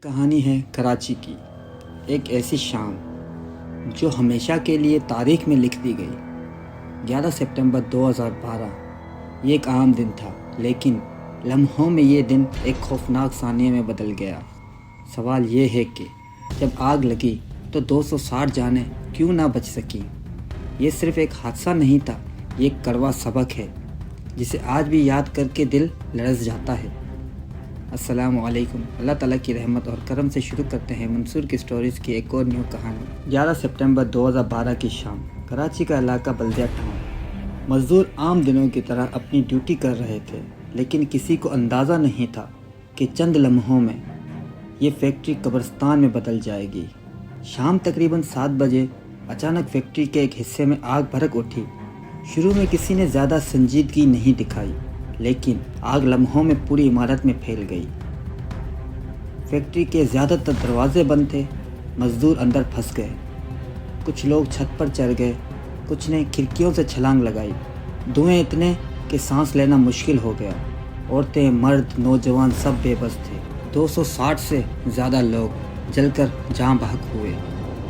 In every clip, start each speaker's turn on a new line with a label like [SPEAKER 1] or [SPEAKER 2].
[SPEAKER 1] کہانی ہے کراچی کی ایک ایسی شام جو ہمیشہ کے لیے تاریخ میں لکھ دی گئی۔ 11 سپتمبر 2012 یہ ایک عام دن تھا، لیکن لمحوں میں یہ دن ایک خوفناک ثانیے میں بدل گیا۔ سوال یہ ہے کہ جب آگ لگی تو 260 جانیں کیوں نہ بچ سکیں؟ یہ صرف ایک حادثہ نہیں تھا، یہ ایک کڑوا سبق ہے جسے آج بھی یاد کر کے دل لرز جاتا ہے۔ السلام علیکم۔ اللہ تعالیٰ کی رحمت اور کرم سے شروع کرتے ہیں منصور کی سٹوریز کی ایک اور نیو کہانی۔ 11 سپتمبر 2012 کی شام، کراچی کا علاقہ بلدیہ ٹاؤن۔ مزدور عام دنوں کی طرح اپنی ڈیوٹی کر رہے تھے، لیکن کسی کو اندازہ نہیں تھا کہ چند لمحوں میں یہ فیکٹری قبرستان میں بدل جائے گی۔ شام تقریباً 7 بجے اچانک فیکٹری کے ایک حصے میں آگ بھڑک اٹھی۔ شروع میں کسی نے زیادہ سنجیدگی نہیں دکھائی، لیکن آگ لمحوں میں پوری عمارت میں پھیل گئی۔ فیکٹری کے زیادہ تر دروازے بند تھے، مزدور اندر پھنس گئے۔ کچھ لوگ چھت پر چڑھ گئے، کچھ نے کھڑکیوں سے چھلانگ لگائی۔ دھوئیں اتنے کہ سانس لینا مشکل ہو گیا۔ عورتیں، مرد، نوجوان سب بے بس تھے۔ 260 سے زیادہ لوگ جل کر جاں بحق ہوئے۔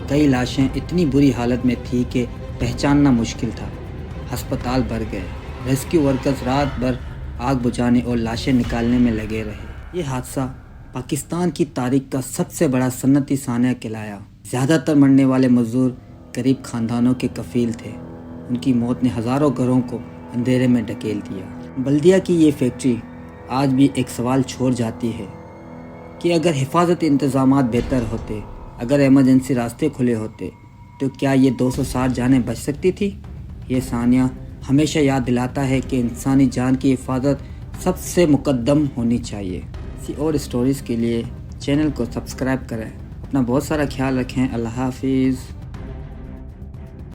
[SPEAKER 1] کئی لاشیں اتنی بری حالت میں تھیں کہ پہچاننا مشکل تھا۔ ہسپتال بھر گئے۔ ریسکیو ورکرز رات بھر آگ بجھانے اور لاشیں نکالنے میں لگے رہے۔ یہ حادثہ پاکستان کی تاریخ کا سب سے بڑا صنعتی سانحہ کہلایا۔ زیادہ تر مرنے والے مزدور غریب خاندانوں کے کفیل تھے۔ ان کی موت نے ہزاروں گھروں کو اندھیرے میں ڈھکیل دیا۔ بلدیہ کی یہ فیکٹری آج بھی ایک سوال چھوڑ جاتی ہے کہ اگر حفاظتی انتظامات بہتر ہوتے، اگر ایمرجنسی راستے کھلے ہوتے، تو کیا یہ 260 جانیں بچ سکتی تھی؟ یہ ثانیہ ہمیشہ یاد دلاتا ہے کہ انسانی جان کی حفاظت سب سے مقدم ہونی چاہیے۔ اسی اور سٹوریز کے لیے چینل کو سبسکرائب کریں۔ اپنا بہت سارا خیال رکھیں۔ اللہ حافظ۔